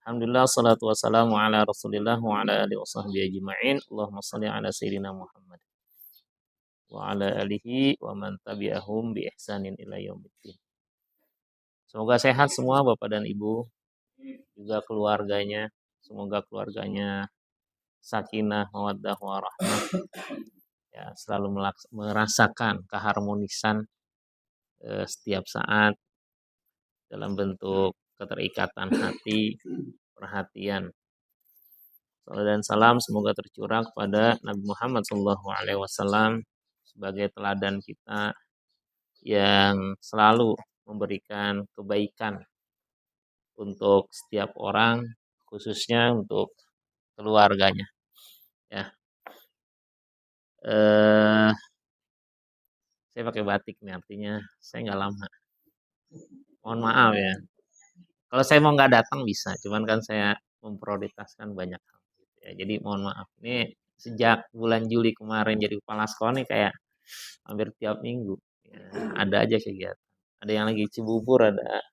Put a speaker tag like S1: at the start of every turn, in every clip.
S1: Alhamdulillah, salatu wassalamu ala rasulillah wa ala alihi wa sahbihi ajma'in. Allahumma salli ala sayyidina Muhammad wa ala alihi wa man tabi'ahum bi ihsanin ila yaumiddin. Semoga sehat semua Bapak dan Ibu, juga keluarganya. Semoga keluarganya sakinah, mawaddah, warahmah. Ya, selalu merasakan keharmonisan setiap saat dalam bentuk keterikatan hati, perhatian. Salam dan salam semoga tercurah kepada Nabi Muhammad SAW sebagai teladan kita yang selalu memberikan kebaikan untuk setiap orang, khususnya untuk keluarganya. Ya, saya pakai batik nih, artinya saya nggak lama. Mohon maaf ya. Kalau saya mau nggak datang bisa, cuman kan saya memprioritaskan banyak hal. Ya, jadi mohon maaf. Ini sejak bulan Juli kemarin jadi kepala sekolah nih kayak hampir tiap minggu. Ya, ada aja kegiatan. Ada yang lagi Cibubur, ada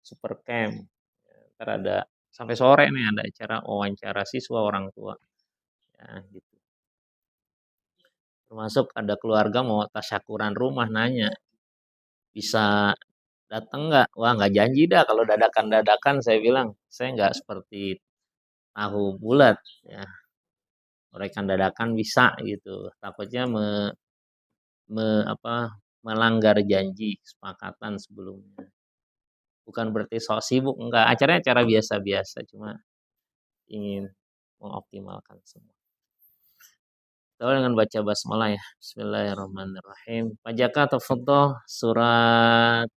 S1: super camp. Ya, ntar ada sampai sore nih ada acara wawancara siswa orang tua. Ya, gitu. Termasuk ada keluarga mau tasyakuran rumah nanya, bisa datang nggak? Wah nggak janji dah kalau dadakan-dadakan saya bilang. Saya nggak seperti tahu bulat. Ya, rekan dadakan bisa gitu. Takutnya melanggar janji kesepakatan sebelumnya. Bukan berarti sok sibuk, enggak. Acaranya acara biasa-biasa, cuma ingin mengoptimalkan semua. Kita dengan baca basmalah ya. Bismillahirrahmanirrahim. Pak Jaka tafadhol surat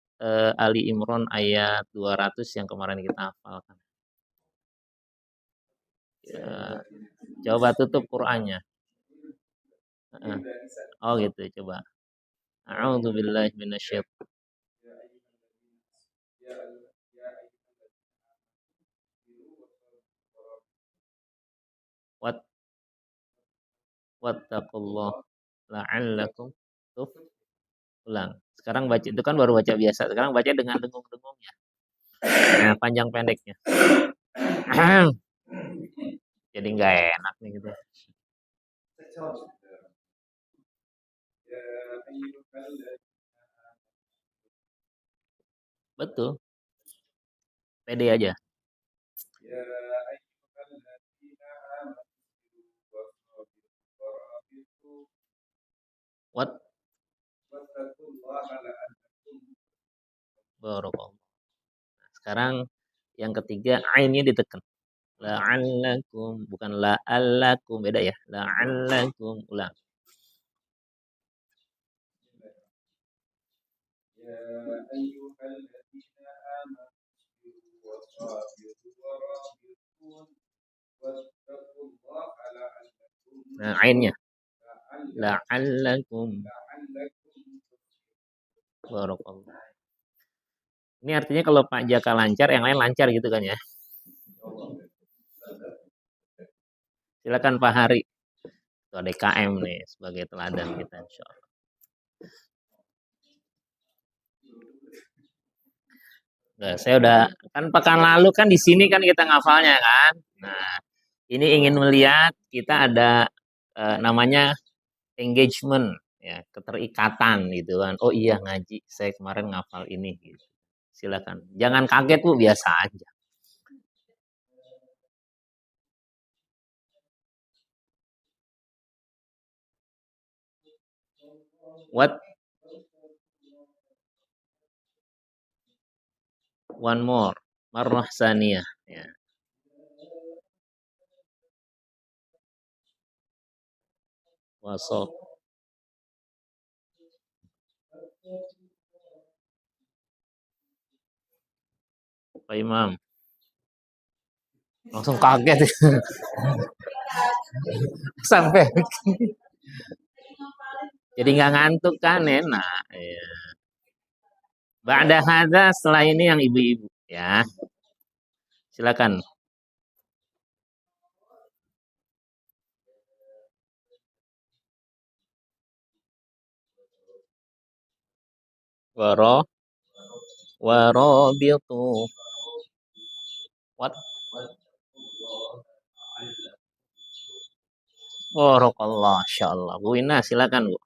S1: Ali Imran ayat 200 yang kemarin kita hafalkan. Ya, coba tutup Qur'annya. Oh gitu, coba. A'udzubillahi minasyaitonir. Wat wattaqullah la'allakum ulang. Sekarang baca itu kan baru baca biasa. Sekarang baca dengan dengung-dengungnya. Nah, panjang pendeknya. Jadi nggak enak nih gitu. Betul. Pede aja. What? Barakallah. Sekarang yang ketiga ainnya ditekan. La'allakum bukan la'allakum, beda ya. La'allakum ulang. Nah, ainnya. La'allakum. Barakallah. Ini artinya kalau Pak Jaka lancar, yang lain lancar gitu kan ya. Silakan Pak Hari. Ketua DKM nih sebagai teladan kita insya Allah. Nah, saya udah kan pekan lalu kan di sini kan kita ngafalnya kan. Nah, ini ingin melihat kita ada namanya engagement ya, keterikatan gitu kan. Oh iya ngaji, saya kemarin ngafal ini gitu. Silakan. Jangan kaget Bu, biasa aja. What? One more. Marrah saniyah ya. Wasol. Pak Imam. Langsung kaget. Sampai jadi nggak ngantuk kan, enak ya. Ba'da hadza, setelah ini yang ibu-ibu ya. Silakan. Warabitu. What? Barakallah, insyaallah. Bu Ina, silakan Bu.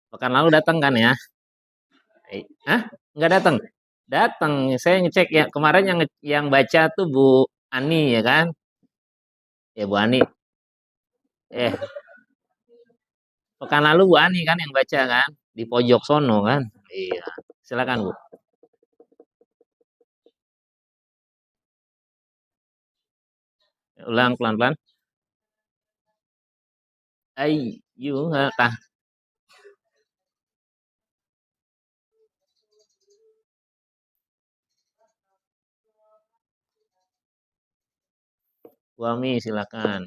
S1: Pekan lalu datang kan ya? Hah? Nggak datang? Datang. Saya ngecek ya kemarin yang baca tuh Bu Ani ya kan? Ya Bu Ani. Eh, pekan lalu Bu Ani kan yang baca kan? Di pojok sono kan? Iya. Silakan Bu. Ulang pelan-pelan. Ayyuha. Wami silakan.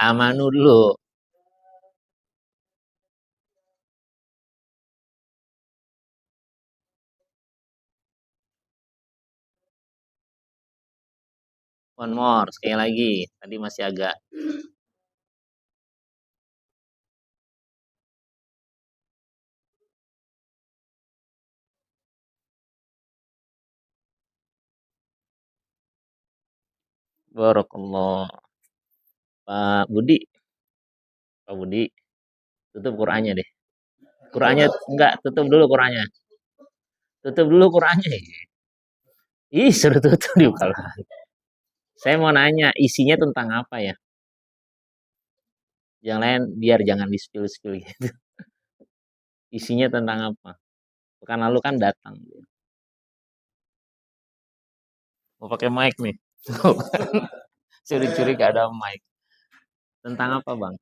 S1: Amanu dulu. One more, sekali lagi. Tadi masih agak. Barakallah. Pak Budi, Pak Budi, tutup Qur'annya deh. Qur'annya enggak, tutup dulu Qur'annya. Tutup dulu Qur'annya. Ih, suruh tutup di kepala. Saya mau nanya, isinya tentang apa ya? Yang lain biar jangan di-spill-spill gitu. Isinya tentang apa? Pekan lalu kan datang. Mau pakai mic nih. Tuh, curi-curi gak ada mic. Tentang apa, Bang?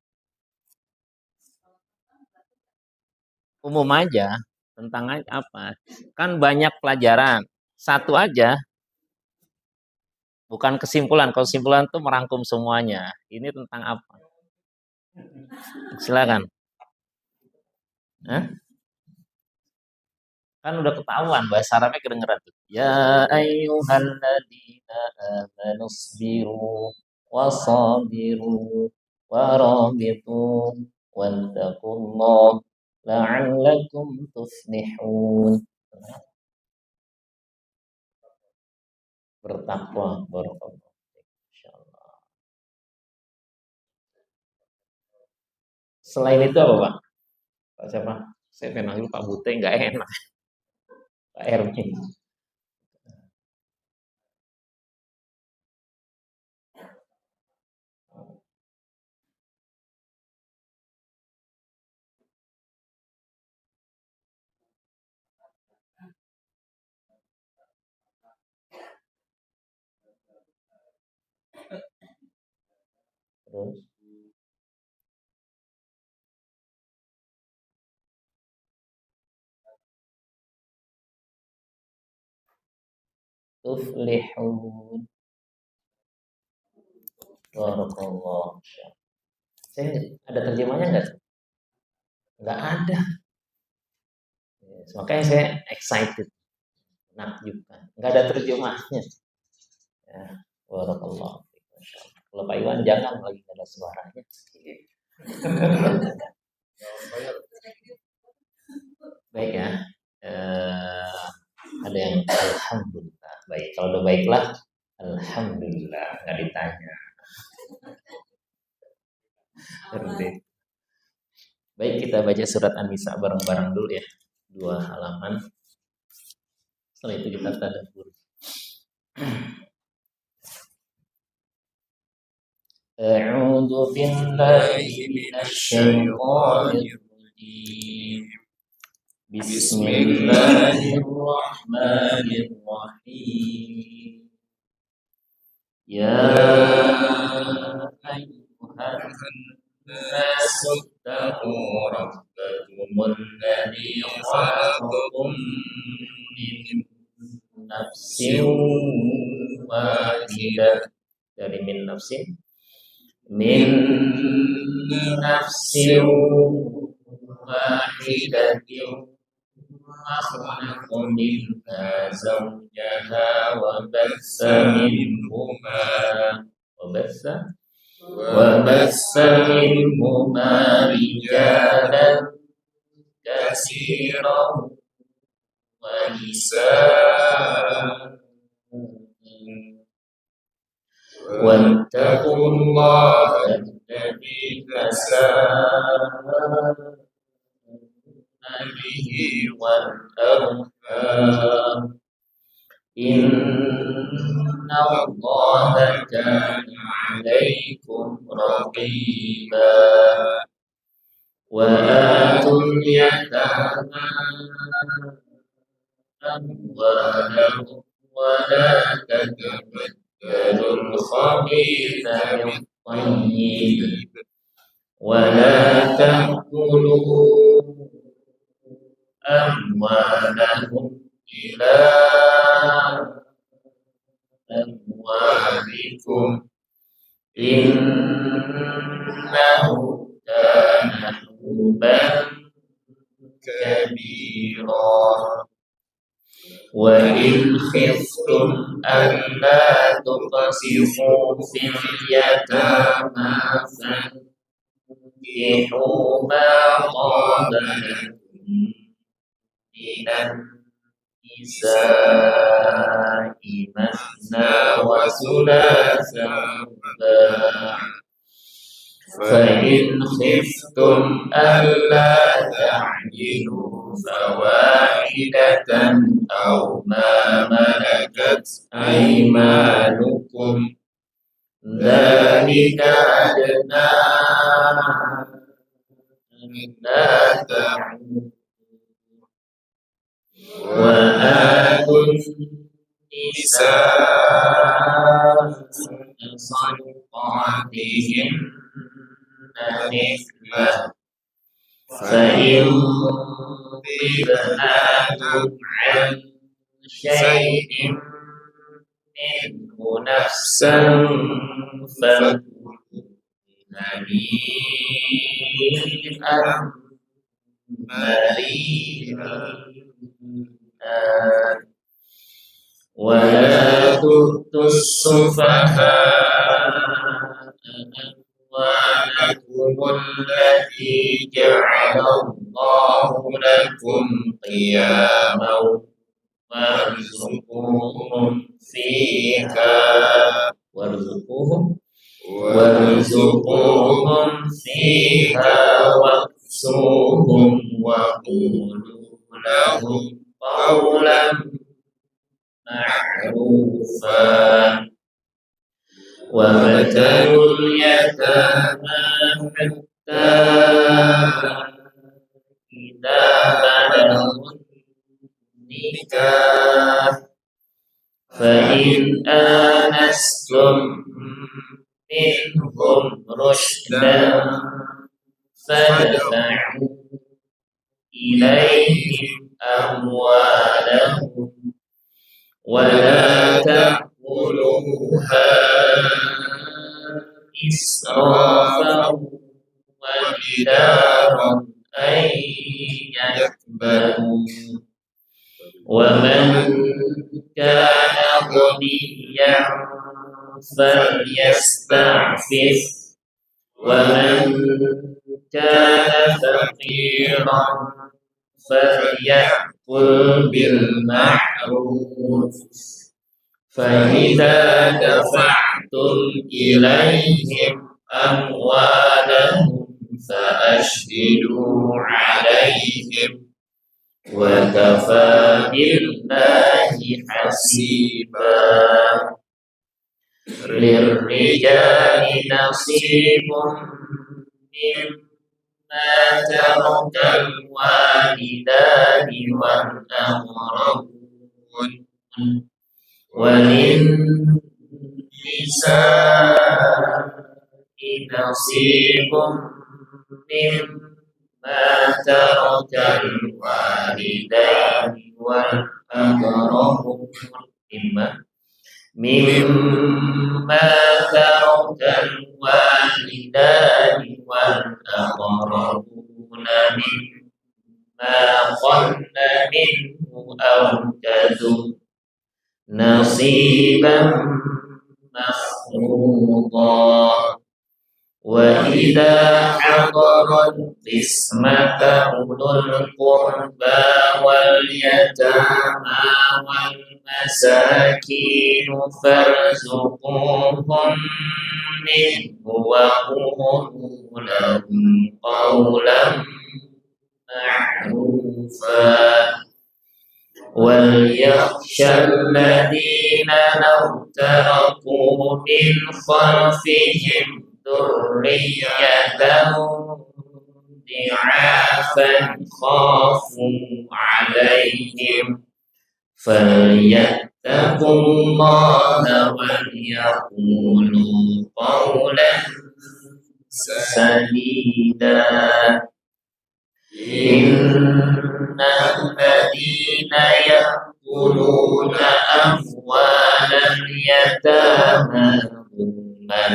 S1: Umum aja. Tentang apa? Kan banyak pelajaran. Satu aja, bukan kesimpulan. Kalau kesimpulan tuh merangkum semuanya. Ini tentang apa? Silakan. Hah? Kan udah ketahuan bahasa Arabnya kedengeran tuh. Ya ayyuhalladzina amanu sabiru wasabiru warabitu wattaqullah la'allakum tuflihun. Bertakwa, barakallah. Insyaallah. Selain itu apa, Pak? Pak siapa? Saya pengen Pak Bute nggak enak. Pak Erwin. Terus tuflihun. Barakallah. Saya ada terjemahnya nggak? Nggak ada. Makanya saya excited. Menakjubkan. Nggak ada terjemahnya. Ya, barakallah. Kalau Pak Iwan jangan lagi nggak ada suaranya. Baik ya. Eh, ada yang alhamdulillah. Baik, kalau udah baiklah, alhamdulillah nggak ditanya. Terus baik, kita baca surat An-Nisa bareng-bareng dulu ya. 2 halaman. Setelah itu kita tadabbur. A'udzu billahi minasyaitonir rajim. Bismillahirrahmanirrahim. Ya ayyuhan nasu taqu rabbakumul ladzi khalaqakum min nafsin wahidah. Dari min nafsin wahidatin وخلق منها زوجها وبث منهما رجالا كثيرا ونساء
S2: واتقوا الله الذي تساءلون به والأرحام إن الله كان عليكم رقيبا وآتوا اليتامى أموالهم ولا تتبدلوا الخبيث بالطيب ولا تأكلوا أموالهم إلى أموالكم إنه كان حوبا كبيرا وإن خفتم ألا تقسطوا في اليتامى فانكحوا ما طاب لكم من النساء مثنى وثلاث ورباع فإن خفتم ألا تعدلوا فواحدة أو ما ملكت أيمانكم ذلك أدنى ألا تعودوا وآتوا النساء صدقاتهن نحلة فإن طبن لكم عن شيء منه نفسا فكلوه هنيئا مريئا ولا تؤتوا السفهاء أموالكم التي جعل الله لكم قياما وارزقوهم فيها واكسوهم وقولوا لهم قولا معروفا وابتلوا اليتامى حتى إذا بلغوا النكاح فإن آنستم منهم رشدا فادفعوا إليهم أموالهم ولا تأكلوها إسرافا وبدارا أن يكبروا ومن كان غنيا فليستعفف ومن كان فقيرا فليأكل بالمعروف فإذا دفعتم إليهم أموالهم فأشهدوا عليهم وكفى بالله حسيبا للرجال نصيب مما ترك الوالدان والأقربون وللنساء نصيب مما ترك الوالدان والأقربون مما ترك الوالدان والأقربون مما قل منه أو كثر نصيبا مفروضا وإذا حضر القسمة أولو القربى واليتامى والمساكين فارزقوهم منه وقولوا لهم قولا معروفا وليخشى الذين لو تركوا من خلفهم ذرية ضعافا خافوا عليهم فليتقوا الله وليقولوا قولا سديدا إن الذين يأكلون أموال اليتامى ظلما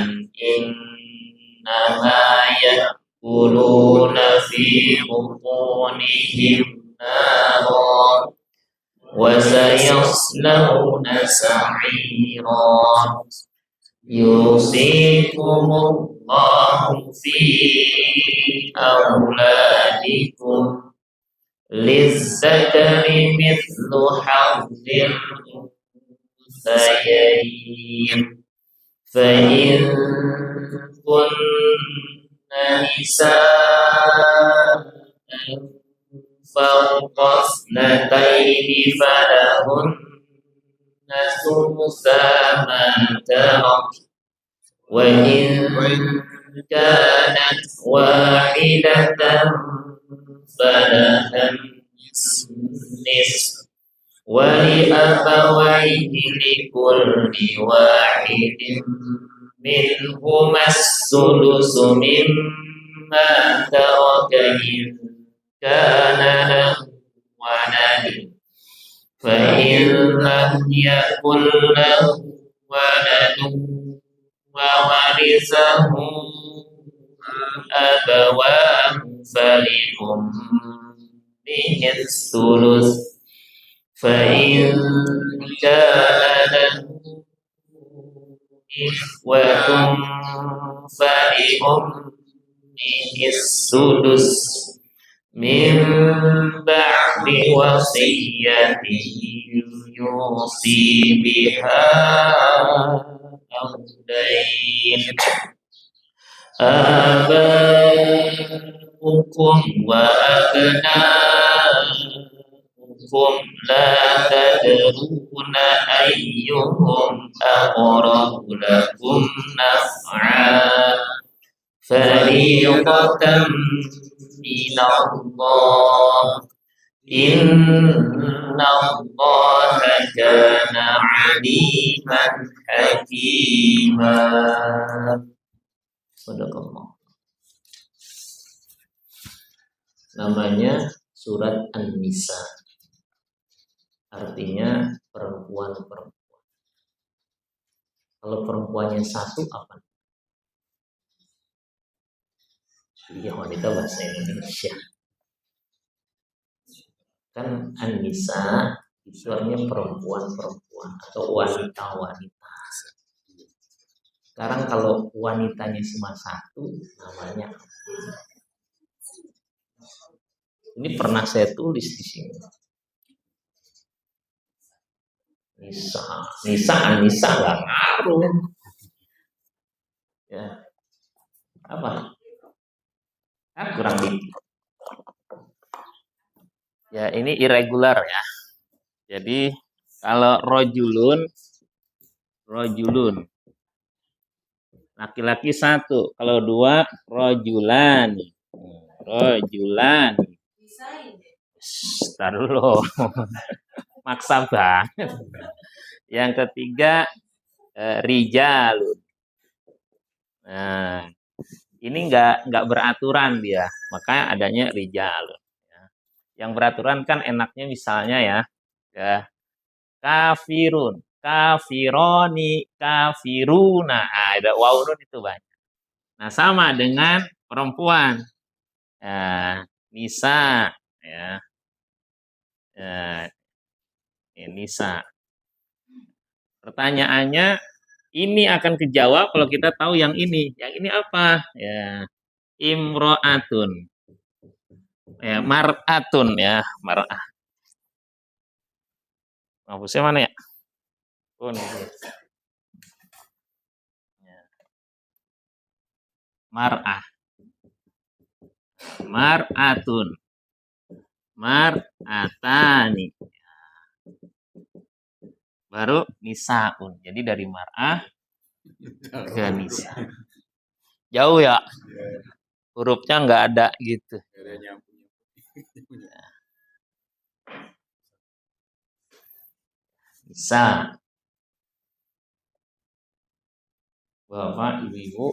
S2: إنما يأكلون في بطونهم نارا وسيصلون سعيرا يوصيكم الله في أولادكم للذكر مثل حظ الأنثيين فإن كن نساء فوق اثنتين فلهن ثلثا ما ترك وإن كانت واحدة فلها النصف ولأبويه لكل واحد منهما السدس مما ترك إن كان له ولد فإن لم يكن له ولد وورثه أبواه فلأمه الثلث فإن كان له إخوة فلأمه السدس من بعد وصية يوصي بها أو دين آباؤكم وأبناؤكم لا تدرون أيهم أقرب لكم نفعا فريضة من الله إن الله كان عليما حكيما. Sadaqallah. Namanya surat An-Nisa. Artinya perempuan-perempuan. Kalau perempuannya satu apa? Iya, wanita bahasa Indonesia. Kan An-Nisa itu artinya perempuan-perempuan atau wanita-wanita. Sekarang kalau wanitanya cuma satu, namanya apa? Ini pernah saya tulis di sini. Nisa nggak ngaruh. Ya, apa? Kurang dikit. Ya, ini irregular ya. Jadi kalau rojulun laki-laki satu, kalau dua rojulani. Taruh dulu. Maksa banget. Yang ketiga rijalun. Nah, ini nggak beraturan dia, makanya adanya rijalun. Yang beraturan kan enaknya misalnya ya kafirun, kafironi, kafiruna. Ada waw nun itu banyak. Nah, sama dengan perempuan. Nisa ya. Nisa. Pertanyaannya ini akan kejawab kalau kita tahu yang ini. Yang ini apa? Ya, imro'atun. Ya, mar'atun ya, mar'ah. Mahfuznya mana ya? Oh, ini dia. Ya. Mar'ah. Mar'atun. Mar'atani. Baru nisaun. Jadi dari mar'ah ke nisa. Jauh ya? Hurufnya nggak ada gitu. Nisa. Bapak, Ibu,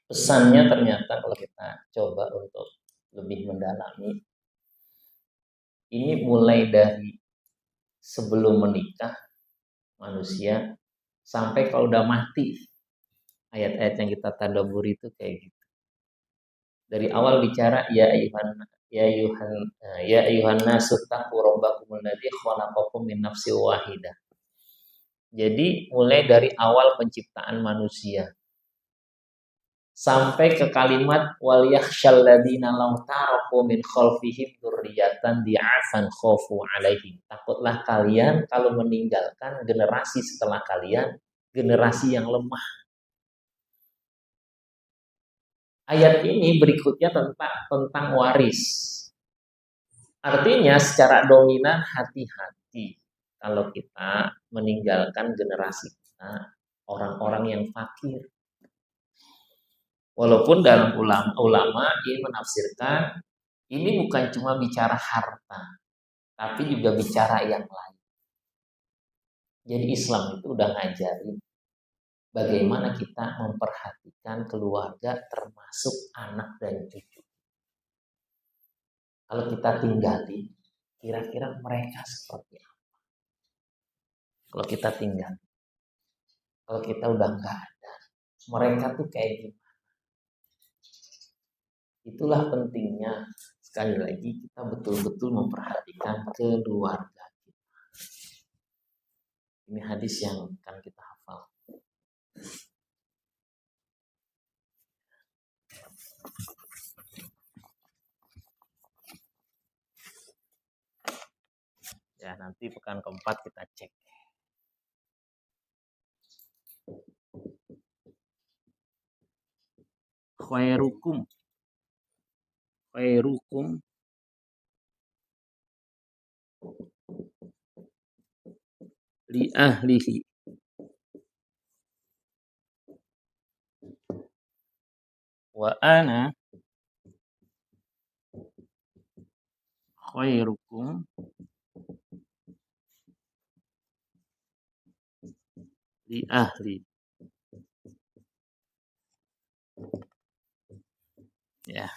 S2: pesannya ternyata kalau kita coba untuk lebih mendalami, ini mulai dari sebelum menikah manusia sampai kalau udah mati. Ayat-ayat yang kita tadabburi itu kayak gitu. Dari awal bicara ya ayuhan nasu taqu rabbakumul ladzi khalaqakum min nafsin wahidah. Jadi mulai dari awal penciptaan manusia sampai ke kalimat wal yakhshal ladzina law taraku min khalfihim dzurriyyatan di'afan khafu 'alaihim. Takutlah kalian kalau meninggalkan generasi setelah kalian, generasi yang lemah. Ayat ini berikutnya tentang waris. Artinya secara dominan hati-hati kalau kita meninggalkan generasi kita orang-orang yang fakir. Walaupun dalam ulama ini menafsirkan ini bukan cuma bicara harta, tapi juga bicara yang lain. Jadi Islam itu udah ngajarin bagaimana kita memperhatikan keluarga termasuk anak dan cucu. Kalau kita tinggali, kira-kira mereka seperti apa? Kalau kita tinggal, kalau kita udah nggak ada, mereka tuh kayak gimana? Itulah pentingnya sekali lagi kita betul-betul memperhatikan keluarga kita. Ini hadis yang akan kita hafal. Ya, nanti pekan keempat kita cek. Khairukum li ahlihi wa ana khairukum li ahli. Ya.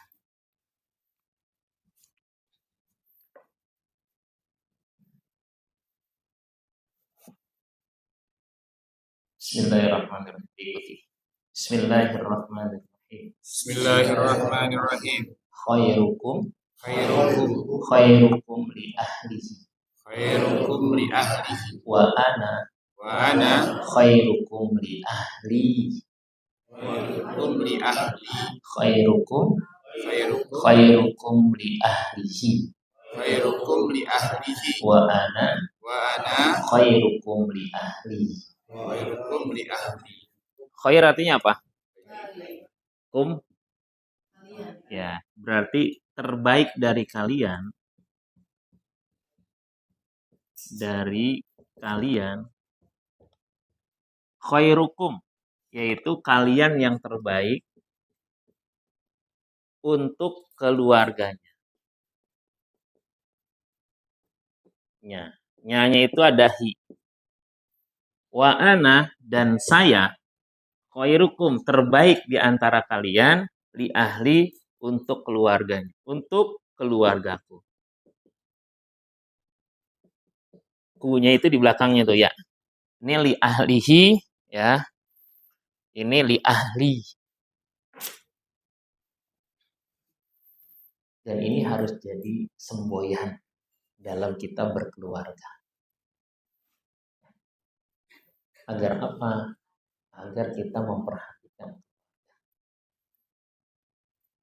S2: Bismillahirrahmanirrahim. Bismillahirrahmanirrahim.
S3: Bismillahirrahmanirrahim.
S2: Khairukum li ahlihi
S3: Khairukum li ahlihi
S2: wa ana khairukum li ahli.
S3: khairukum li ahli
S2: Khairukum li ahlihi
S3: khairukum li ahlihi
S2: wa ana khairukum li ahli.
S3: khairukum li ahli.
S2: Khair artinya apa? Ya, berarti terbaik dari kalian khairukum, yaitu kalian yang terbaik untuk keluarganya. Nyanya itu ada hi. Wa ana, dan saya khairukum, terbaik di antara kalian li ahli, untuk keluarganya, untuk keluargaku. Kunya itu di belakangnya tuh ya. Ini li ahlihi ya. Ini li ahli. Dan ini harus jadi semboyan dalam kita berkeluarga. Agar apa? Agar kita memperhatikan.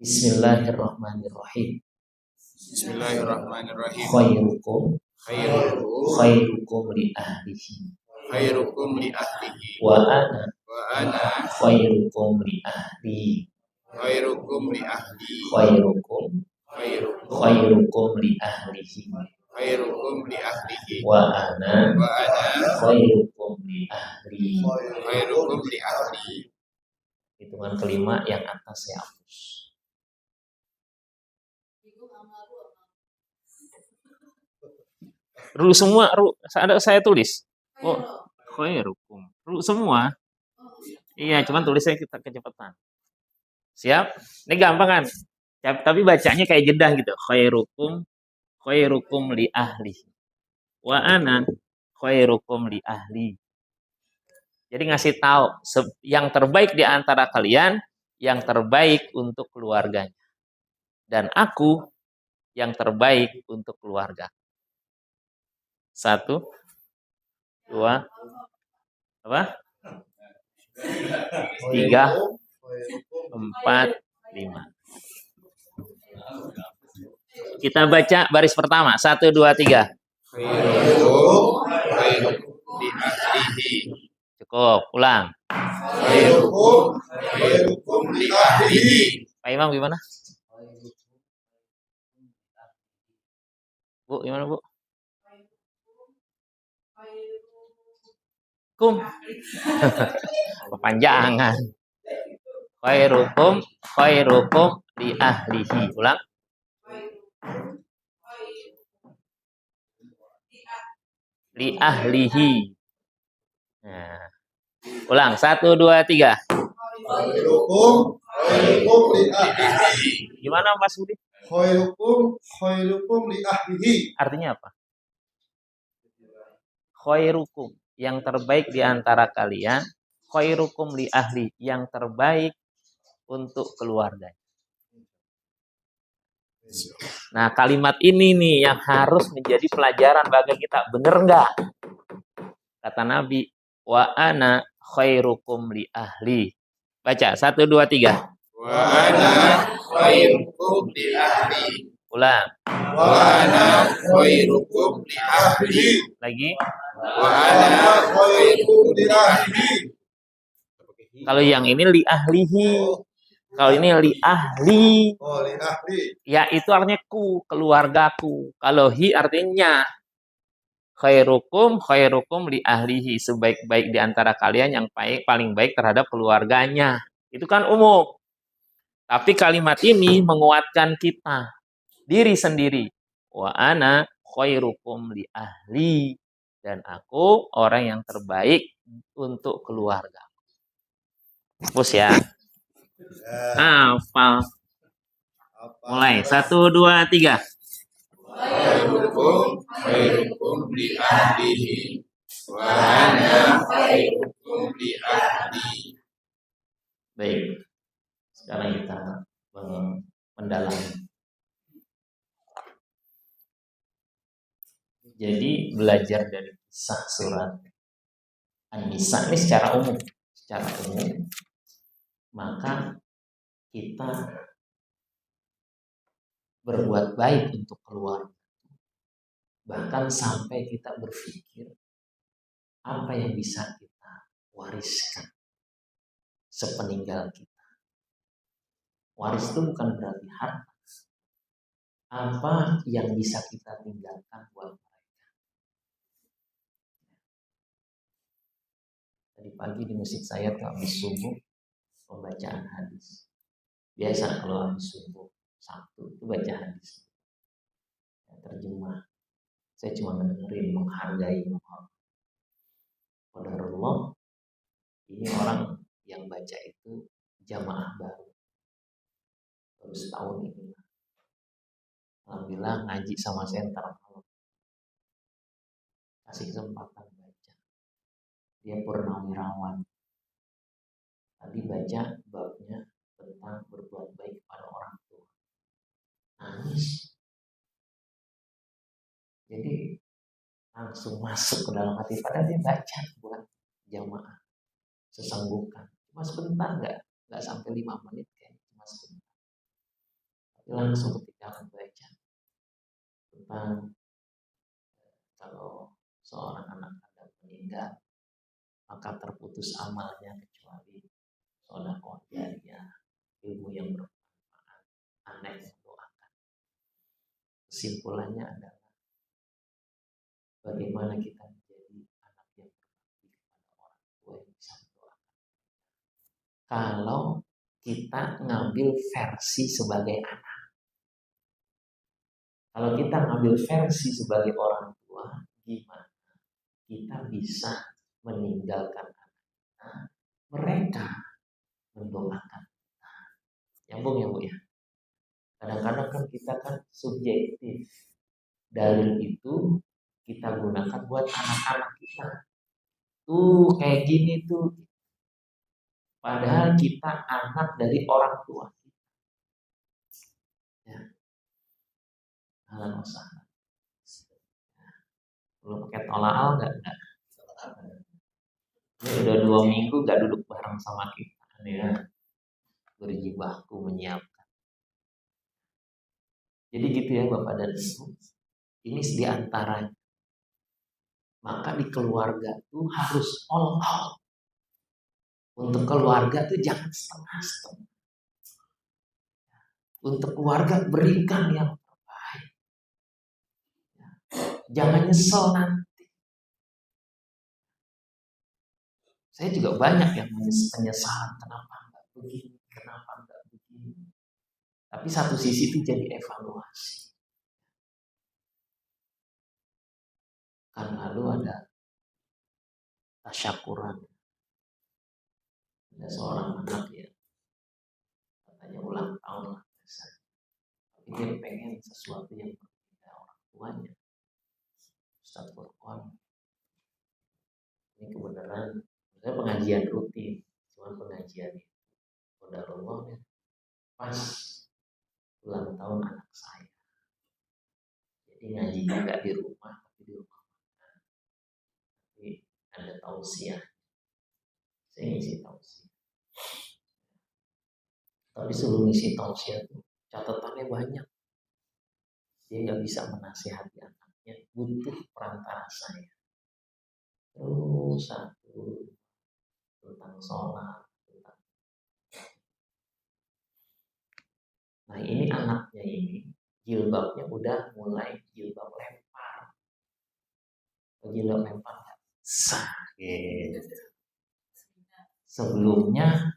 S2: Bismillahirrahmanirrahim.
S3: Bismillahirrahmanirrahim.
S2: Khairukum khairukum li ahlihi
S3: khairukum li ahlihi
S2: wa ana
S3: wa ana
S2: khairukum li ahli
S3: khairukum li ahli
S2: khairukum
S3: khairukum
S2: li ahlihi
S3: li ahlihi
S2: wa ana khairukum li ahli.
S3: khairukum li ahli.
S2: Hitungan kelima yang atas saya hapus.
S1: Ru semua, ru. Ada saya tulis. Oh, khairukum. Ru semua. Iya, cuman tulisnya kita kecepatan. Siap? Ini gampang kan? Tapi bacanya kayak jeda gitu. Khairukum li ahli. Wa ana khairukum li ahli. Jadi ngasih tahu yang terbaik di antara kalian, yang terbaik untuk keluarganya. Dan aku yang terbaik untuk keluarga. 1, 2, apa? 3, 4, 5. Kita baca baris pertama. 1, 2, 3.
S3: Khairukum li ahlihi.
S1: Cukup. Ulang.
S3: Khairukum li ahlihi.
S1: Pak Imam gimana? Bu, gimana Bu? Kum. Kepanjangan. Khairukum li ahlihi. Ulang. Li ahlihi. Nah. Ulang. 1, 2, 3.
S3: Khairukum li ahlihi.
S1: Gimana Mas Budi?
S3: Khairukum li ahlihi.
S1: Artinya apa? Khairukum, yang terbaik di antara kalian. Khairukum li ahli, yang terbaik untuk keluarganya. Nah, kalimat ini nih yang harus menjadi pelajaran bagi kita. Bener nggak? Kata Nabi, wa ana khairukum li ahli. Baca, 1, 2, 3.
S3: Wa ana khairukum li ahli.
S1: Ulang.
S3: Wa ana khairukum li ahli.
S1: Lagi.
S3: Wa ana khairukum li ahli.
S1: Kalau yang ini li ahlihi. Kalau ini li ahli.
S3: Oh, li ahli.
S1: Ya itu artinya keluargaku. Kalau hi artinya khairukum li ahlihi, sebaik-baik di antara kalian yang paling baik terhadap keluarganya. Itu kan umum. Tapi kalimat ini menguatkan kita, diri sendiri. Wa ana khairukum li ahli, dan aku orang yang terbaik untuk keluarga. Hapus ya. Hafal. Mulai 1, 2, 3.
S3: Khairukum li ahlihi. Wa ana khairukum li ahli.
S2: Baik. Sekarang kita mendalami. Jadi belajar dari kisah surat An-Nisa ini secara umum, maka kita berbuat baik untuk keluarga. Bahkan sampai kita berpikir apa yang bisa kita wariskan sepeninggal kita. Waris itu bukan berarti harta. Apa yang bisa kita tinggalkan buat mereka. Tadi pagi di masjid saya tuh habis subuh pembacaan hadis. Biasa kalau habis subuh Sabtu itu baca hadis. Terjemah. Saya cuma mendengarin, menghargai, qadarullah. Ini orang yang baca itu jamaah baru. Baru setahun ini. Alhamdulillah ngaji sama saya ntar malam. Kasih kesempatan baca. Dia purnawirawan. Tadi baca babnya tentang berbuat baik kepada orang tua. Nangis. Jadi langsung masuk ke dalam hati. Padahal dia baca buat jamaah sesanggupan. Cuma sebentar, nggak sampai 5 menit kayaknya, cuma sebentar. Tapi langsung ketika aku baca tentang kalau seorang anak Anda meninggal, maka terputus amalnya kecuali sedekah jariyah, ilmu yang bermanfaat, anak yang mendoakan. Kesimpulannya adalah bagaimana kita menjadi anak yang berbakti kepada orang tua yang bisa mendoakan. Kalau kita ngambil versi sebagai anak, kalau kita ngambil versi sebagai orang tua, gimana kita bisa meninggalkan anak kita, mereka mendoakan kita. Nyambung ya Bu ya. Kadang-kadang kan kita kan subjektif. Dalil itu kita gunakan buat anak-anak kita. Tuh kayak gini tuh. Padahal kita anak dari orang tua kita. Ya. Halo Ustaz. Belum pakai tolaal enggak? Ini udah 2 minggu gak duduk bareng sama kita ya. Berjibaku menyiapkan. Jadi gitu ya Bapak dan Ibu. Ini di antaranya. Maka di keluarga tuh harus all out. Untuk keluarga tuh jangan setengah-setengah. Untuk keluarga berikan yang terbaik. Jangan nyesel nanti. Saya juga banyak yang penyesalan kenapa enggak begini, kenapa enggak begini. Tapi satu sisi itu jadi evaluasi. Kan lalu ada tasyakuran. Ada seorang anak ya, katanya ulang tahun lah biasanya. Tapi dia pengen sesuatu yang berbeda orang tuanya. Ustaz Furqan, ini kebenaran saya pengajian rutin, cuma pengajian itu qadarullah ya, pas ulang tahun anak saya. Jadi ngajinya nggak di rumah, tapi di rumah makan. Tapi ada tausiah, saya ngisi tausiah. Tapi sebelum ngisi tausiah itu catatannya banyak. Dia nggak bisa menasihati anaknya, butuh perantara saya. Terus satu tentang sholat, tentang. Nah ini anaknya ini jilbabnya udah mulai jilbab lempar. Jilbab lempar sakit. Sebelumnya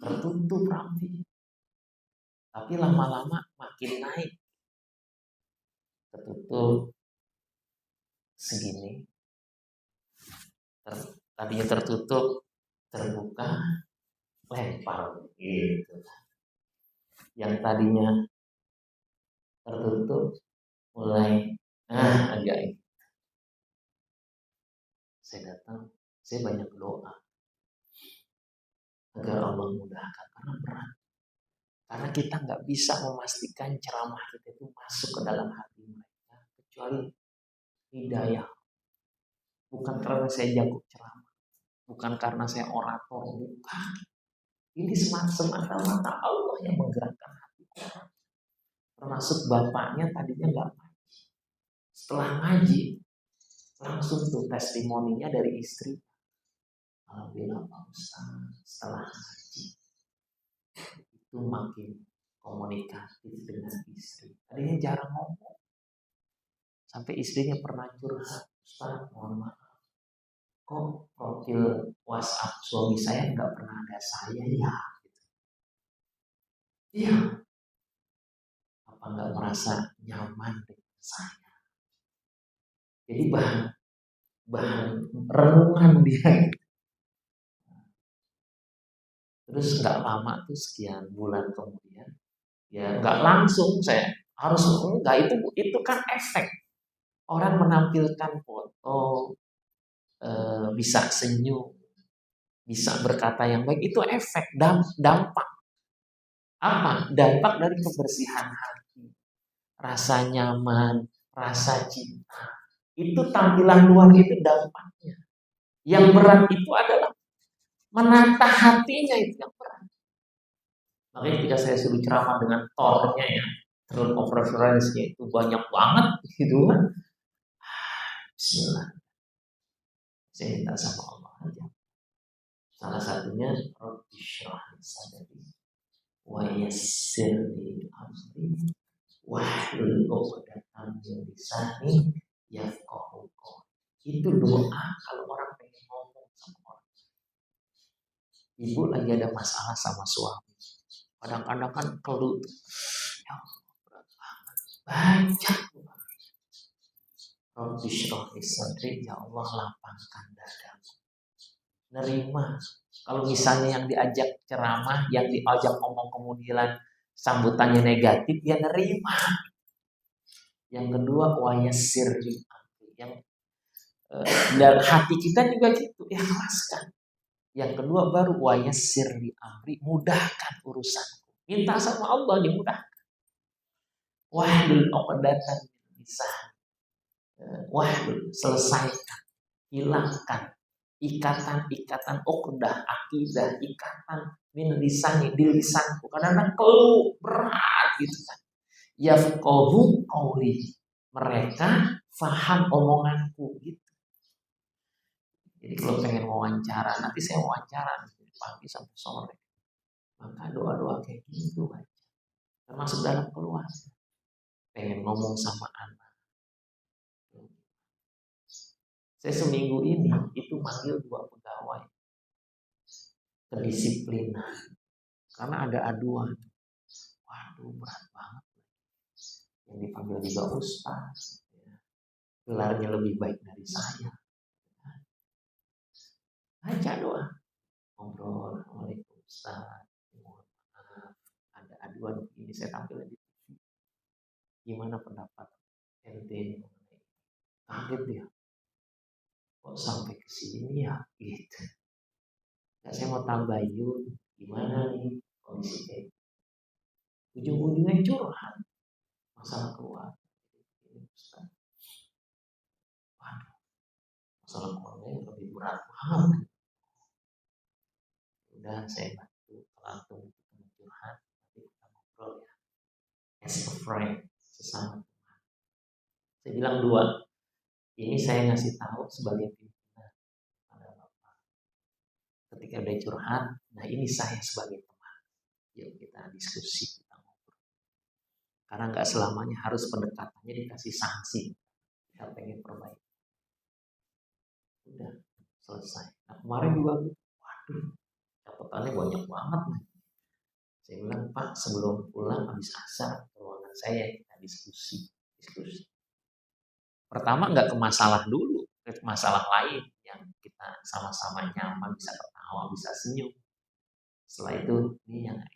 S2: tertutup rapi, tapi lama-lama makin naik. Tertutup segini, tadinya tertutup terbuka lempar gitu. Yang tadinya tertutup mulai agak. Saya datang, saya banyak doa agar Allah mudahkan karena berat. Karena kita nggak bisa memastikan ceramah kita itu masuk ke dalam hati mereka kecuali hidayah. Bukan karena saya jago ceramah, bukan karena saya orator, bukan. Ini semata-mata Allah yang menggerakkan hati orang. Termasuk bapaknya tadinya nggak ngaji. Setelah ngaji, langsung tuh testimoninya dari istri. Alhamdulillah Pak Ustaz, setelah ngaji itu makin komunikatif dengan istri. Tadinya jarang ngomong. Sampai istrinya pernah curhat, Ustaz, mohon maaf. Kok profil WhatsApp suami saya nggak pernah ada saya ya? Iya. Apa nggak merasa nyaman dengan saya? Jadi bahan renungan dia. Terus nggak lama tuh sekian bulan kemudian, ya nggak langsung saya harus enggak, itu kan efek. Orang menampilkan foto, bisa senyum, bisa berkata yang baik, itu efek, dampak. Apa? Dampak dari kebersihan hati, rasa nyaman, rasa cinta. Itu tampilan luar itu dampaknya. Yang berat itu adalah menata hatinya, itu yang berat. Makanya ketika saya suruh ceramah dengan tornya ya, terus conference-nya itu banyak banget gitu kan. Bismillah. Saya minta sama Allah aja. Salah satunya Rabbi shrah li sadri wa yassir li amri wahlul 'uqdatam min lisani yafqahu qawli. Itu doa kalau orang pengen ngomong sama orang. Ibu lagi ada masalah sama suami. Kadang-kadang kan keluh. Ya Allah, berat banget. Baca doa. Rabbi shrah li sadri, ya Allah lapangkan dadaku. Nerima. Kalau misalnya yang diajak ceramah, yang diajak ngomong kemudian sambutannya negatif, ya nerima. Yang kedua, wayassir li amri. Yang dan hati kita juga gitu, ikhlaskan. Yang kedua baru wayassir li amri, mudahkan urusanku. Minta sama Allah dimudahkan. Wahlul 'uqdatam min lisani. Wahlul, selesaikan, hilangkan ikatan-ikatan uqdah, akidah, ikatan min lisani, di lisanku. Kadang-kadang keluh berat gitu kan. Yafqahu qawli, mereka faham omonganku gitu. Jadi kalau pengen wawancara, nanti saya wawancara dari pagi sampai sore. Maka doa-doa kayak gitu aja. Termasuk dalam keluarga. Pengen ngomong sama anak. Saya seminggu ini itu manggil 2 pegawai kedisiplinan karena ada aduan. Waduh, berat banget. Yang dipanggil juga ustaz, ya. Gelarnya lebih baik dari saya. Baca doa, ngobrol, Assalamualaikum ustaz, mohon maaf, ada aduan ini saya tampil di TV. Gimana pendapat ente? Kaget dia. Kok sampai ke sini ya gitu. Nah, saya mau tambahin gimana nih kondisi kayak ujung-ujungnya curhat masalah keluarga. Waduh, masalah keluarga lebih berat banget. Udah saya bantu langsung curhat, nanti kita ngobrol ya. As a friend, sesama teman. Saya bilang 2. Ini saya ngasih tahu sebagai pimpinan pada Bapak. Ketika udah curhat, nah ini saya sebagai teman. Yuk kita diskusi, kita ngobrol. Karena nggak selamanya harus pendekatannya dikasih sanksi. Kita pengen perbaiki. Udah selesai. Nah kemarin juga, waduh, catatannya banyak banget nih. Saya bilang, Pak, sebelum pulang habis asar, ruangan saya kita diskusi. Pertama nggak ke masalah dulu, ke masalah lain yang kita sama-sama nyaman, bisa ketawa, bisa senyum. Setelah itu,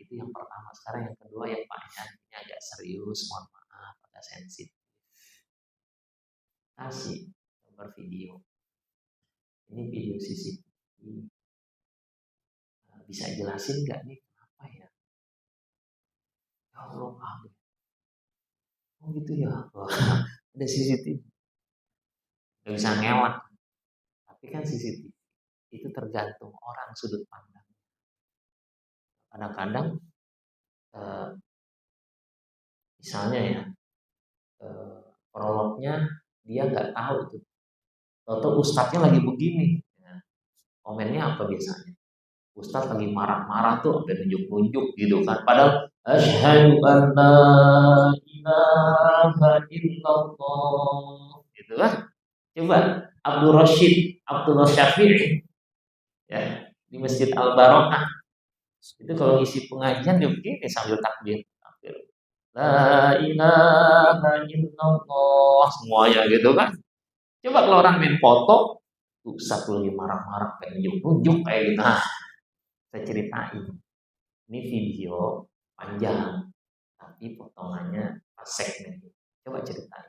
S2: itu yang pertama. Sekarang yang kedua, yang Pak, ini agak serius, mohon maaf, agak sensitif. Kasih gambar video. Ini video CCTV. Bisa jelasin nggak nih kenapa ya? Ya Allah, kaget. Oh gitu ya, ada CCTV. Gak bisa ngelak. Tapi kan CCTV itu tergantung orang sudut pandang. Kadang-kadang misalnya ya prolognya dia nggak tahu tuh. Atau ustadznya lagi begini. Ya, komennya apa biasanya? Ustadz lagi marah-marah tuh sampai nunjuk-nunjuk gitu kan. Padahal asyhadu an la ilaha illallah gitu kan. Coba Abdul Syafi'i ya di Masjid Al Barokah itu kalau ngisi pengajian dia begini sambil takbir. La ilaha illallah semuanya gitu kan. Coba kalau orang main foto, Ustaz lagi marah-marah kayak nunjuk-nunjuk kayak gitu. Nah, saya ceritain. Ini video panjang tapi potongannya pas segmen. Coba ceritain.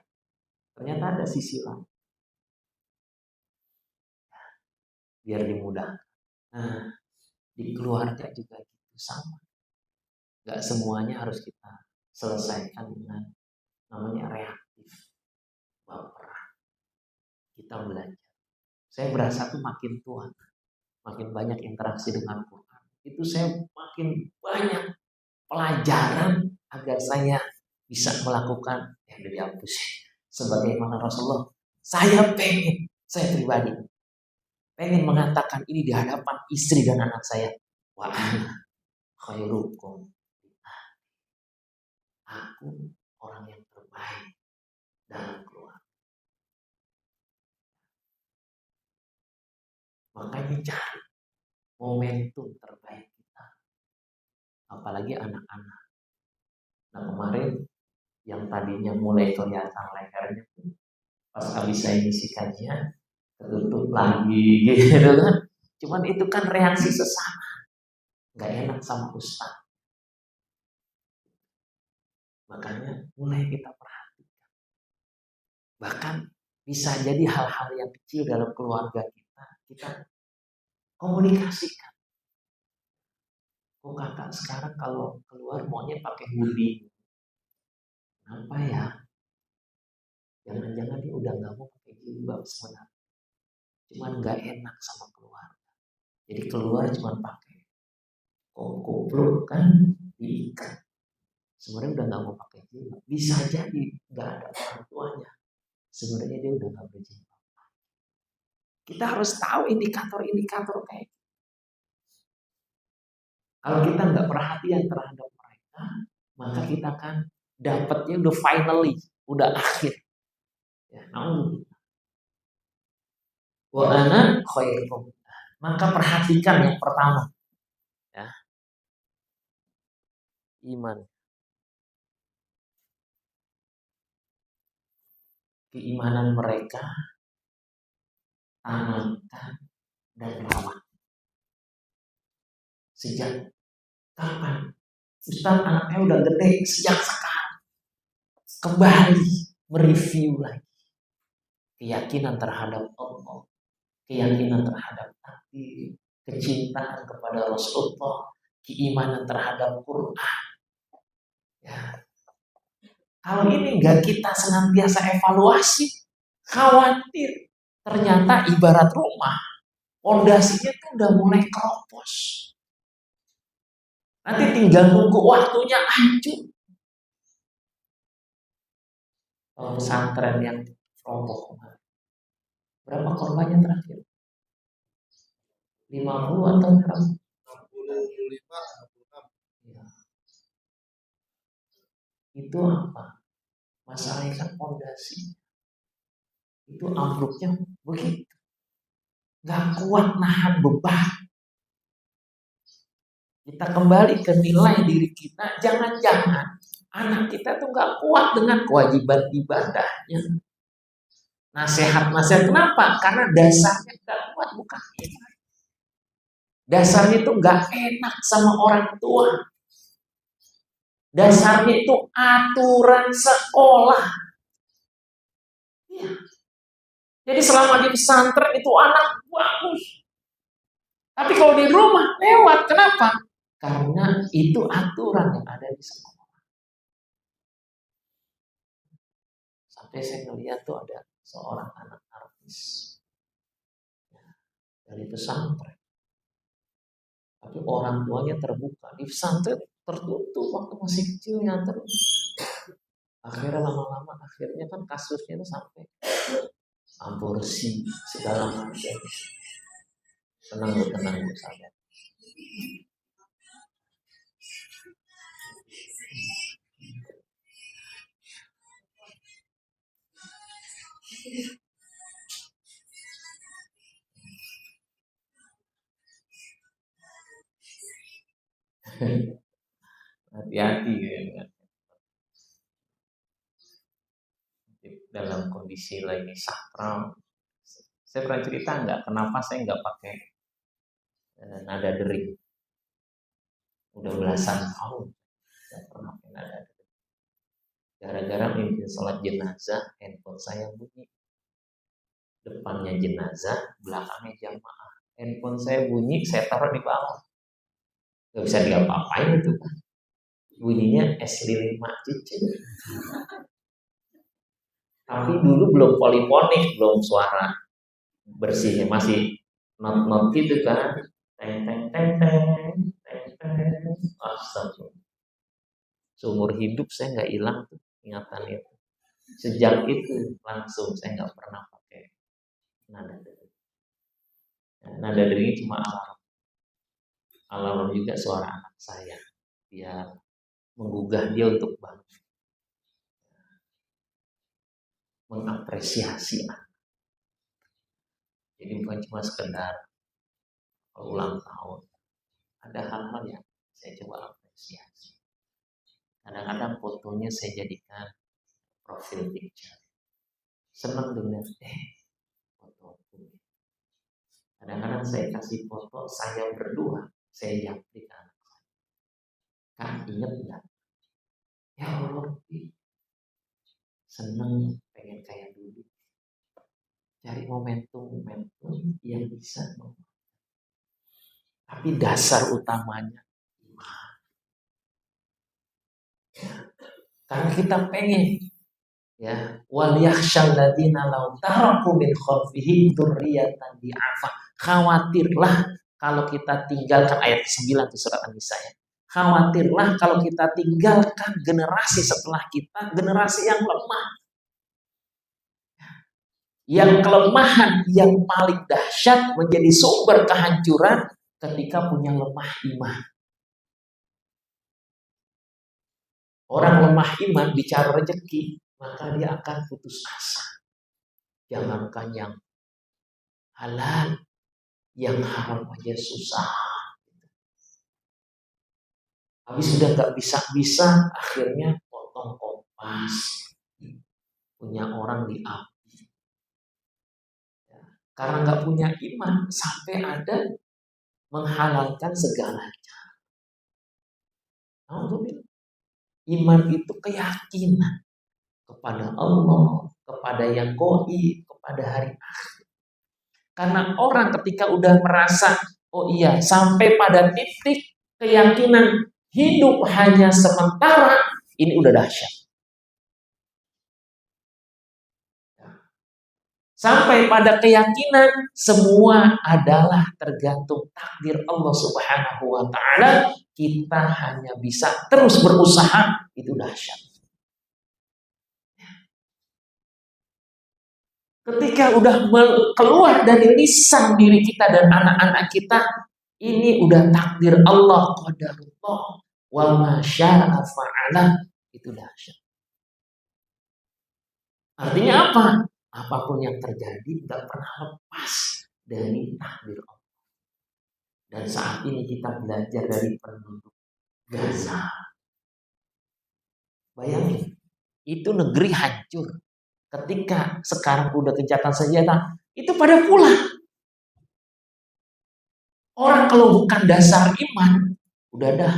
S2: Ternyata ada sisi lain. Biar dimudahkan. Nah, di keluarga juga gitu sama. Gak semuanya harus kita selesaikan dengan namanya reaktif, baperan. Kita belajar. Saya berasa tuh makin tua, makin banyak interaksi dengan Quran. Itu saya makin banyak pelajaran agar saya bisa melakukan yang dihapus. Sebagaimana Rasulullah Saya pribadi pengen mengatakan ini di hadapan istri dan anak saya. Wa ana khairukum. Aku orang yang terbaik dalam keluarga. Makanya cari momentum terbaik kita. Apalagi anak-anak. Nah kemarin yang tadinya mulai kelihatan lehernya tuh pas habis saya ngisi kajian ketutup lagi gitu kan. Cuman itu kan reaksi sesama. Gak enak sama Ustaz. Makanya mulai kita perhatikan. Bahkan bisa jadi hal-hal yang kecil dalam keluarga kita komunikasikan. Oh kakak sekarang kalau keluar maunya pakai hoodie. Kenapa ya? Jangan-jangan dia udah gak mau pakai jilbab sebenarnya. Cuman gak enak sama keluarga. Jadi keluar cuma pakai koko kan diikat. Sebenarnya udah gak mau pakai jilbab. Bisa jadi gak ada orang tuanya. Sebenarnya dia udah gak berjilbab. Kita harus tahu indikator-indikator kayak gitu. Kalau kita nggak perhatian terhadap mereka, maka kita akan dapatnya udah finally, udah akhir. Ya, wa ana khairukum. Maka perhatikan yang pertama, ya, iman. Keimanan mereka tanamkan dan rawat. Sejak kapan? Ustaz anaknya udah gede, sejak sekarang kembali mereview lagi keyakinan terhadap Allah, keyakinan terhadap takdir, kecintaan kepada Rasulullah, keimanan terhadap Quran. Ya. Kalau ini enggak kita senantiasa evaluasi, khawatir ternyata ibarat rumah, pondasinya tuh udah mulai keropos. Nanti tinggal nunggu waktunya hancur. Kalau pesantren yang roboh, berapa korbannya terakhir? 50 atau berapa?
S3: 65, 66.
S2: Ya. Itu apa? Masalahnya kan pondasi. Itu ambruknya begitu. Gak kuat nahan beban. Kita kembali ke nilai diri kita. Jangan-jangan anak kita tuh gak kuat dengan kewajiban ibadahnya. Nasihat-nasihat kenapa? Karena dasarnya gak kuat, bukan iman. Dasarnya itu gak enak sama orang tua. Dasarnya itu aturan sekolah. Ya. Jadi selama di pesantren itu anak bagus. Tapi kalau di rumah lewat, kenapa? Karena itu aturan yang ada di sekolah. Sampai saya ngeliat tuh ada seorang anak artis dari pesantren. Tapi orang tuanya terbuka. Di pesantren tertutup waktu masih kecilnya terus. Akhirnya lama-lama akhirnya kan kasusnya itu sampai aborsi segala macam. Tenang saja. Hati-hati ya. Dalam kondisi lagi sakral, saya pernah cerita nggak kenapa saya nggak pakai nada dering. Udah belasan tahun nggak pernah pakai nada dering. Gara-gara mimpin sholat jenazah, handphone saya bunyi. Depannya jenazah, belakangnya jamaah. Handphone saya bunyi, saya taruh di bawah. Gak bisa diapa-apain itu kan. Bunyinya es lilin mak cici. Tapi dulu belum polifonik, belum suara bersihnya, masih not gitu kan. Teng teng teng teng teng teng. Astagfirullah. Seumur hidup saya nggak hilang tuh ingatan itu. Sejak itu langsung saya nggak pernah pakai. nada dering. Nada dering cuma alarm. Alarm juga suara anak saya. Biar menggugah dia untuk bangun. Mengapresiasi anak. Jadi bukan cuma sekedar ulang tahun. Ada hal-hal yang saya coba apresiasi. Kadang-kadang fotonya saya jadikan profil picture. Senang dengan fotoku. Kadang-kadang saya kasih foto saya berdua, saya japri ke anak saya. Kak, inget nggak? Ya Allah, seneng pengen kayak dulu. Cari momentum yang bisa. Tapi dasar utamanya iman. Karena kita pengen ya, wal yakhshal ladzina law taraku min khalfihim dzurriyyatan di'afa. Khawatirlah kalau kita tinggalkan ayat 9 itu surat An-Nisa ya. Khawatirlah kalau kita tinggalkan generasi setelah kita, generasi yang lemah. Yang kelemahan yang paling dahsyat menjadi sumber kehancuran ketika punya lemah iman. Orang lemah iman bicara rezeki, maka dia akan putus asa. Jangankan yang halal, yang haram aja susah. Habis sudah gak bisa, akhirnya potong kompas. Punya orang di api. Karena gak punya iman, sampai ada menghalalkan segala cara. Iman itu keyakinan kepada Allah, kepada yang gaib, kepada hari akhir. Karena orang ketika udah merasa, oh iya, sampai pada titik keyakinan hidup hanya sementara, ini udah dahsyat. Sampai pada keyakinan semua adalah tergantung takdir Allah Subhanahu wa taala, kita hanya bisa terus berusaha, itu dahsyat. Ketika udah keluar dari lisan diri kita dan anak-anak kita, ini udah takdir Allah, qadarullah wa ma syaa fa'ala, itu dahsyat. Artinya apa? Apapun yang terjadi tidak pernah lepas dari takdir Allah. Dan saat ini kita belajar dari penduduk Gaza. Bayangin, itu negeri hancur. Ketika sekarang udah gencatan senjata, itu pada pulang. Orang kalau bukan dasar iman, udah dah,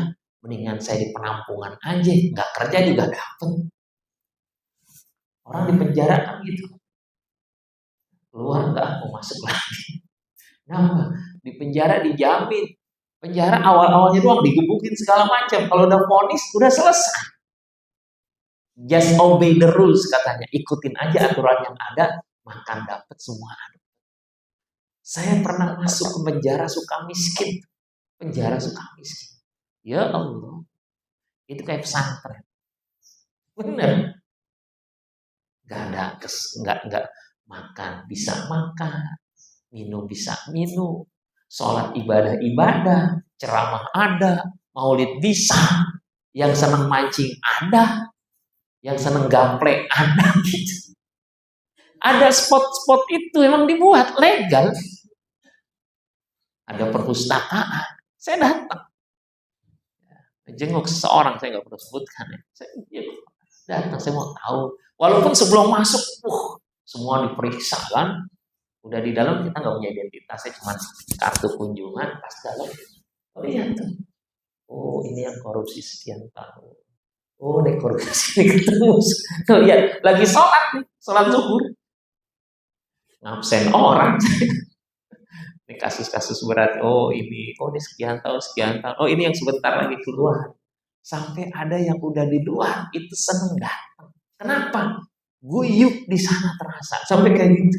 S2: mendingan saya di penampungan aja, nggak kerja juga dapet. Orang di penjara kan gitu. Keluar nggak mau masuk lagi. Nah, di penjara dijamin. Penjara awal-awalnya doang digebukin segala macam. Kalau udah vonis udah selesai. Just obey the rules katanya. Ikutin aja aturan yang ada, makan dapat semua ada. Saya pernah masuk ke penjara suka miskin. Penjara suka miskin. Ya Allah. Itu kayak pesantren. Bener. Nggak makan bisa makan, minum bisa minum, sholat ibadah, ceramah ada, maulid bisa, yang seneng mancing ada, yang seneng gaple ada gitu. Ada spot-spot itu emang dibuat legal. Ada perpustakaan, saya datang. Jenguk seseorang, saya nggak perlu sebutkan ya. Saya datang, saya mau tahu. Walaupun sebelum masuk, semua diperiksa kan. Udah di dalam kita nggak punya identitasnya, cuma kartu kunjungan, pas dalam. Oh iya tuh. Oh ini yang korupsi sekian tahun. Oh ini korupsi ketemu. Tuh lihat, lagi sholat nih, sholat zuhur. Ngabsen orang. Ini kasus-kasus berat. Oh ini sekian tahun. Oh ini yang sebentar lagi keluar. Sampai ada yang udah di luar itu seneng datang. Kenapa? Guyup di sana terasa sampai kayak gitu.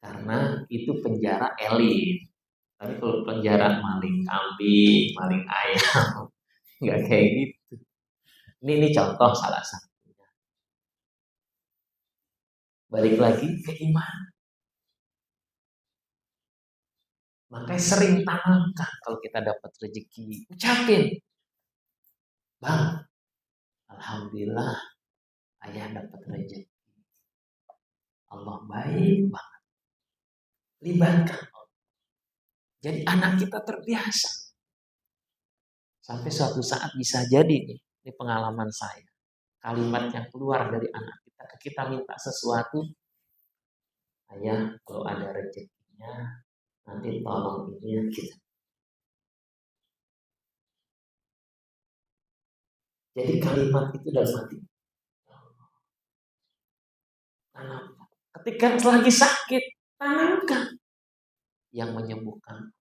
S2: Karena itu penjara elit. Tapi kalau penjara maling kambing, maling ayam, nggak kayak gitu. Ini contoh salah satunya. Balik lagi ke iman. Makanya sering tanamkan kalau kita dapat rezeki, ucapin, Bang, alhamdulillah ayah dapat rezeki. Allah baik banget. Libatkan. Jadi anak kita terbiasa. Sampai suatu saat bisa jadi nih, ini pengalaman saya. Kalimat yang keluar dari anak kita minta sesuatu, ayah kalau ada rezekinya nanti tolong ini ya kita. Jadi kalimat itu dalam hati. Tanamkan. Ketika lagi sakit, tanamkan. Yang menyembuhkan,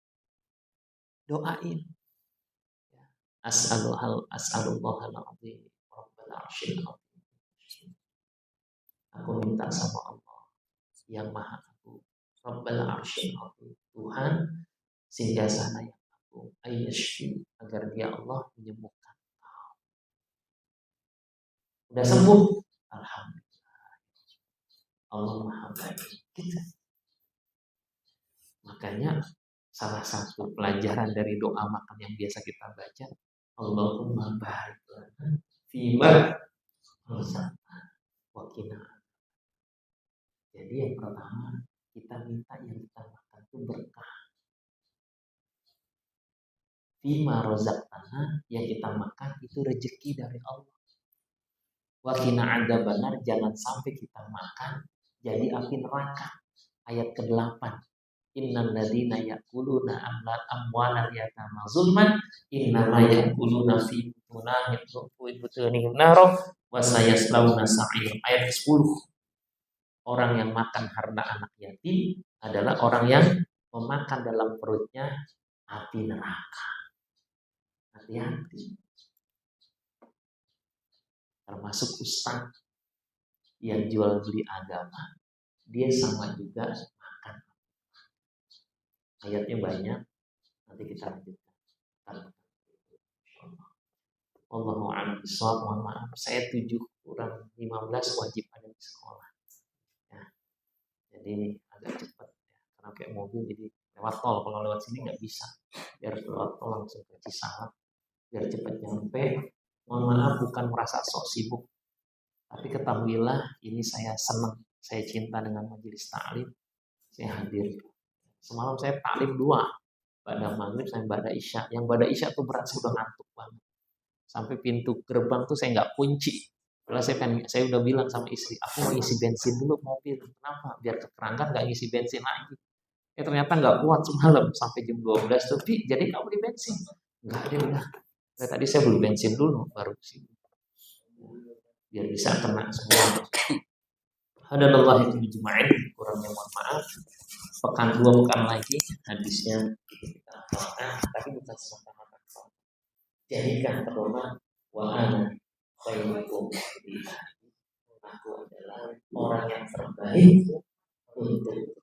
S2: doain. As'alullahal azim, Rabbal arsyil azim. Aku minta sama Allah yang Maha Agung, Rabbal arsyil azim, Tuhan singgasana yang agung, ayyashfi, agar dia Allah menyembuhkan. Udah sembuh, alhamdulillah. Allah Maha baik. Gitu. Makanya salah satu pelajaran dari doa makan yang biasa kita baca, Allahumma barik lana fima razaqtana wa qina. Jadi yang pertama kita minta yang kita makan itu berkah. Fima razaqtana, yang kita makan itu rezeki dari Allah. Wa qina adzabannar, jangan sampai kita makan jadi api neraka. Ayat ke-8. Innal ladzina ya'kuluna amwalal yatama zulman innama ya'kuluna fi butunihim naro wa sayaslawna sa'ir. Ayat 10. Orang yang makan harta anak yatim adalah orang yang memakan dalam perutnya api neraka. Hati-hati. Termasuk ustaz yang jual beli agama, dia sama juga makan. Ayatnya banyak, nanti kita lanjutkan. Allahu a'lam bishawab. Mohon maaf, saya 7 kurang 15 wajib ada di sekolah. Ya. Jadi ini agak cepat ya, karena kayak mobil jadi lewat tol. Kalau lewat sini nggak bisa. Biar lewat tol langsung ke Cisalak, biar cepat nyampe. Mohon maaf, bukan merasa sok sibuk, tapi ketahuilah ini saya senang, saya cinta dengan majelis taklim, saya hadir. Semalam saya taklim 2, pada maghrib saya pada isya. Yang pada isya tuh berat, saya udah ngantuk banget. Sampai pintu gerbang tuh saya nggak kunci. Kalau saya udah bilang sama istri, aku mau isi bensin dulu mobil. Kenapa? Biar kekerangkan nggak ngisi bensin lagi. Ternyata nggak kuat semalam sampai jam 12 tuh. Jadi kamu beli bensin? Nggak ada udah. Tadi saya beli bensin dulu baru sih. Biar bisa kena semua. Hadallahu itu juma'in, kurangnya mohon maaf. Pekan 2 pekan lagi hadisnya kita hafalkan, tapi bukan semata-mata. Jadikan pedoman wa ana khairukum billahi. Aku adalah orang yang terbaik untuk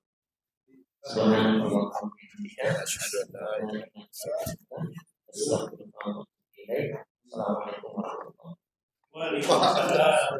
S2: subhanallah wa bihamdihi asyhadu an la ilaha illa anta astaghfiruka wa atubu ilaik. Assalamualaikum warahmatullahi wabarakatuh.